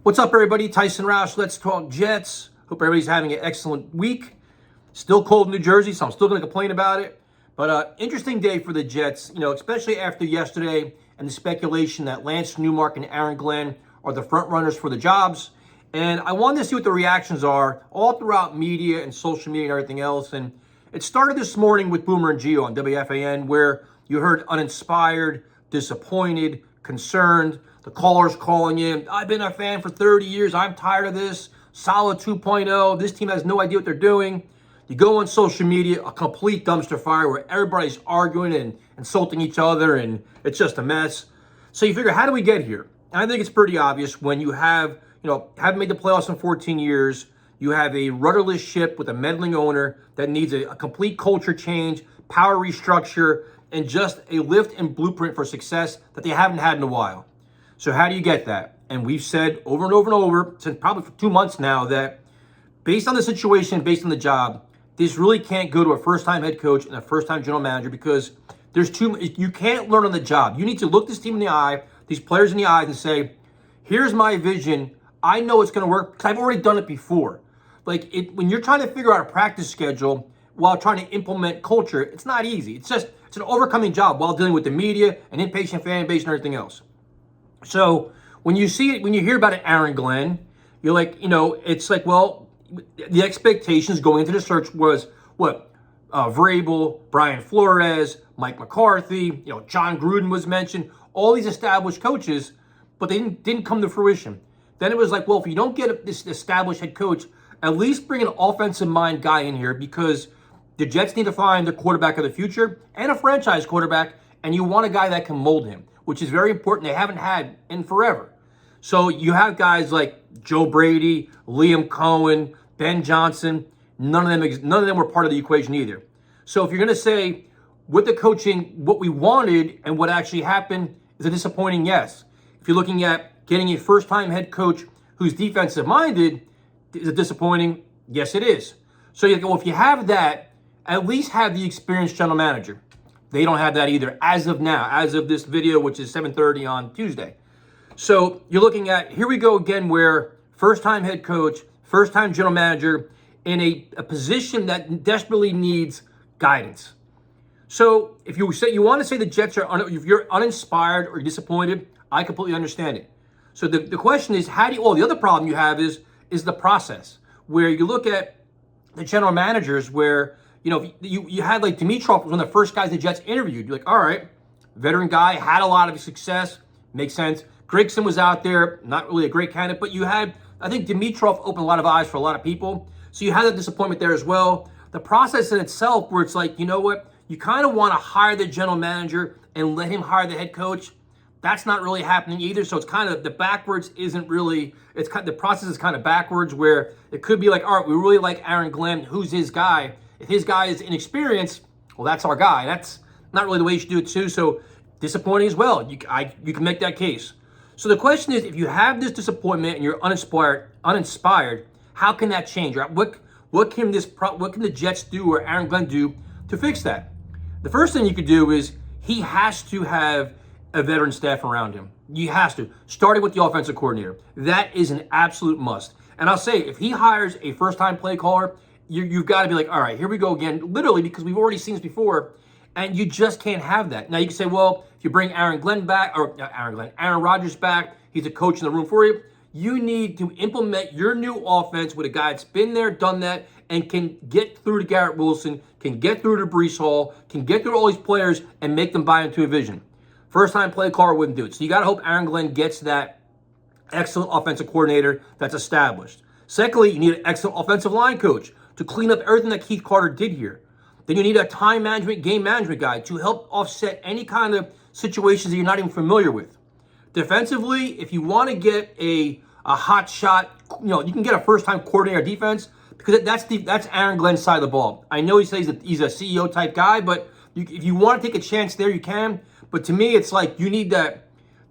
What's up, everybody? Tyson Roush, Let's Talk Jets. Hope everybody's having an excellent week. Still cold in New Jersey, so I'm still going to complain about it. But interesting day for the Jets, especially after yesterday and the speculation that Lance Newmark and Aaron Glenn are the front runners for the jobs. And I wanted to see what the reactions are all throughout media and social media and everything else. And it started this morning with Boomer and Gio on WFAN, where you heard uninspired, disappointed, concerned. The callers calling in, I've been a fan for 30 years. I'm tired of this. Solid 2.0. This team has no idea what they're doing. You go on social media, a complete dumpster fire where everybody's arguing and insulting each other, and it's just a mess. So you figure, how do we get here? And I think it's pretty obvious when you haven't made the playoffs in 14 years. You have a rudderless ship with a meddling owner that needs a complete culture change, power restructure, and just a lift and blueprint for success that they haven't had in a while. So how do you get that? And we've said over and over and over, since probably for 2 months now, that based on the situation, based on the job, this really can't go to a first-time head coach and a first-time general manager because you can't learn on the job. You need to look this team in the eye, these players in the eyes, and say, here's my vision. I know it's going to work because I've already done it before. When you're trying to figure out a practice schedule while trying to implement culture, it's not easy. It's an overcoming job while dealing with the media and impatient fan base and everything else. So when you hear about it, Aaron Glenn, you're like, it's like, well, the expectations going into the search was what? Vrabel, Brian Flores, Mike McCarthy, John Gruden was mentioned, all these established coaches, but they didn't come to fruition. Then it was like, well, if you don't get this established head coach, at least bring an offensive mind guy in here because the Jets need to find the quarterback of the future and a franchise quarterback, and you want a guy that can mold him, which is very important. They haven't had in forever. So you have guys like Joe Brady, Liam Cohen, Ben Johnson. None of them were part of the equation either. So if you're going to say with the coaching, what we wanted and what actually happened is a disappointing yes. If you're looking at getting a first-time head coach who's defensive-minded, is it disappointing? Yes, it is. So you go, well, if you have that, at least have the experienced general manager. They don't have that either as of now, as of this video, which is 7:30 on Tuesday. So you're looking at, here we go again, where first-time head coach, first-time general manager in a position that desperately needs guidance. So if you want to say the Jets if you're uninspired or disappointed, I completely understand it. So the question is, the other problem you have is the process, where you look at the general managers where, you had like Dimitroff was one of the first guys the Jets interviewed. You're like, all right, veteran guy, had a lot of success, makes sense. Grigson was out there, not really a great candidate, but I think Dimitroff opened a lot of eyes for a lot of people. So you had that disappointment there as well. The process in itself where it's like, you know what, you kind of want to hire the general manager and let him hire the head coach. That's not really happening either. So it's kind of, the backwards isn't really, the process is kind of backwards where it could be like, all right, we really like Aaron Glenn. Who's his guy? If his guy is inexperienced, well, that's our guy. That's not really the way you should do it too. So disappointing as well. You can make that case. So the question is, if you have this disappointment and you're uninspired, how can that change? Right? What can the Jets do or Aaron Glenn do to fix that? The first thing you could do is he has to have a veteran staff around him. You has to, starting with the offensive coordinator. That is an absolute must. And I'll say, if he hires a first-time play caller, you've got to be like, all right, here we go again, literally, because we've already seen this before, and you just can't have that. Now, you can say, well, if you bring Aaron Rodgers back, he's a coach in the room for you. You need to implement your new offense with a guy that's been there, done that, and can get through to Garrett Wilson, can get through to Breece Hall, can get through to all these players and make them buy into a vision. First-time play caller wouldn't do it. So you got to hope Aaron Glenn gets that excellent offensive coordinator that's established. Secondly, you need an excellent offensive line coach to clean up everything that Keith Carter did here. Then you need a time management, game management guy to help offset any kind of situations that you're not even familiar with. Defensively, if you want to get a hot shot, you can get a first-time coordinator defense because that's Aaron Glenn's side of the ball. I know he says that he's a CEO type guy, but if you want to take a chance there, you can. But to me, it's like you need that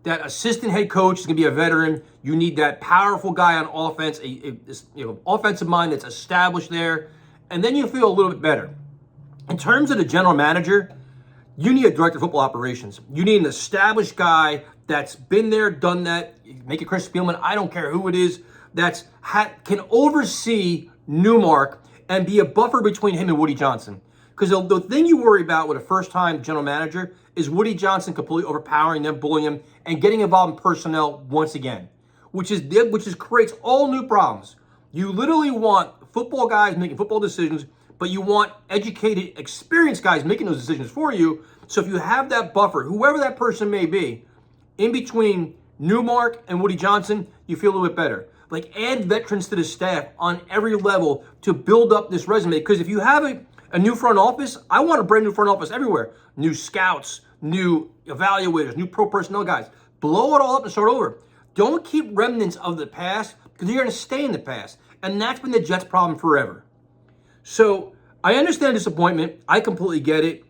assistant head coach is going to be a veteran. You need that powerful guy on offense, offensive mind that's established there, and then you feel a little bit better. In terms of the general manager, you need a director of football operations. You need an established guy that's been there, done that. Make it Chris Spielman. I don't care who it is. Can oversee Newmark and be a buffer between him and Woody Johnson. Because the thing you worry about with a first-time general manager is Woody Johnson completely overpowering them, bullying him, and getting involved in personnel once again, which creates all new problems. You literally want football guys making football decisions, but you want educated, experienced guys making those decisions for you. So if you have that buffer, whoever that person may be, in between Newmark and Woody Johnson, you feel a little bit better. Like, add veterans to the staff on every level to build up this resume. Because if you have a new front office, I want a brand new front office everywhere. New scouts, new evaluators, new pro personnel guys. Blow it all up and start over. Don't keep remnants of the past, because you're going to stay in the past. And that's been the Jets' problem forever. So I understand disappointment. I completely get it.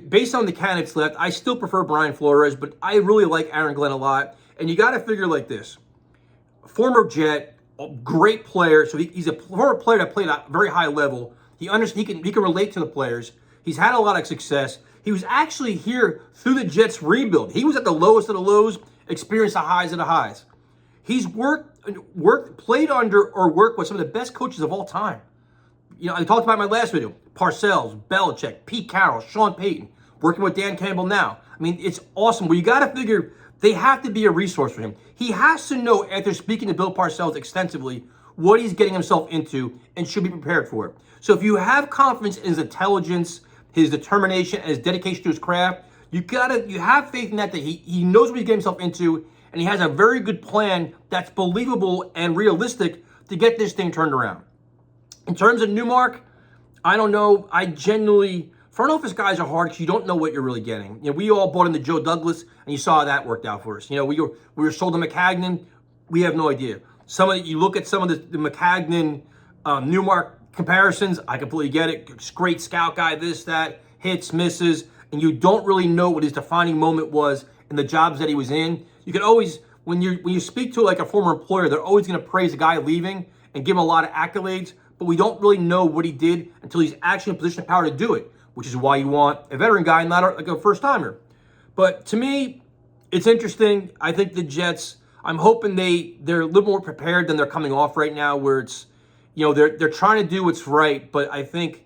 Based on the candidates left, I still prefer Brian Flores, but I really like Aaron Glenn a lot. And you got to figure like this. Former Jet, a great player. So he's a former player that played at a very high level. He can relate to the players. He's had a lot of success. He was actually here through the Jets rebuild. He was at the lowest of the lows, experienced the highs of the highs. He's played under or worked with some of the best coaches of all time. You know, I talked about in my last video. Parcells, Belichick, Pete Carroll, Sean Payton, working with Dan Campbell now. I mean, it's awesome. Well, you got to figure they have to be a resource for him. He has to know, after speaking to Bill Parcells extensively, what he's getting himself into and should be prepared for it. So if you have confidence in his intelligence, his determination, and his dedication to his craft, you have faith in that he knows what he's getting himself into, and he has a very good plan that's believable and realistic to get this thing turned around. In terms of Newmark, I don't know. Front office guys are hard because you don't know what you're really getting. You know, we all bought into Joe Douglas, and you saw how that worked out for us. You know, we were sold to McCagnon. We have no idea. You look at some of the McCagnon Newmark comparisons. I completely get it. Great scout guy, this, that, hits, misses, and you don't really know what his defining moment was in the jobs that he was in. You can always, when you speak to like a former employer, they're always going to praise a guy leaving and give him a lot of accolades, but we don't really know what he did until he's actually in a position of power to do it, which is why you want a veteran guy, not like a first-timer. But to me, it's interesting. I think the Jets, I'm hoping they're a little more prepared than they're coming off right now, where it's, you know, they're trying to do what's right, but I think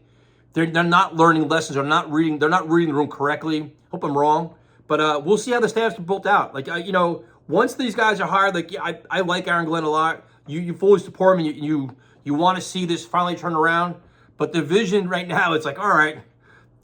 they're not learning lessons. They're not reading the room correctly. Hope I'm wrong. But we'll see how the staff's built out. Like, you know, once these guys are hired, like, yeah, I like Aaron Glenn a lot. You fully support him, and you want to see this finally turn around. But the vision right now, it's like, all right,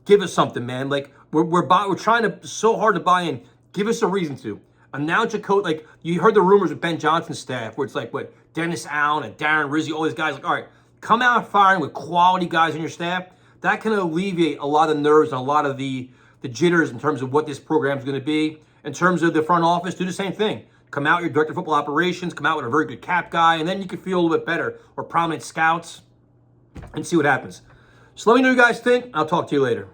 give us something, man. Like, we're trying so hard to buy in. Give us a reason to. Announce a coach. Like, you heard the rumors with Ben Johnson's staff, where it's like, what, Dennis Allen and Darren Rizzi, all these guys. Like, all right, come out firing with quality guys on your staff. That can alleviate a lot of nerves and a lot of the jitters in terms of what this program is going to be. In terms of the front office, do the same thing. Come out, your director of football operations, come out with a very good cap guy, and then you can feel a little bit better. Or prominent scouts, and see what happens. So let me know what you guys think. I'll talk to you later.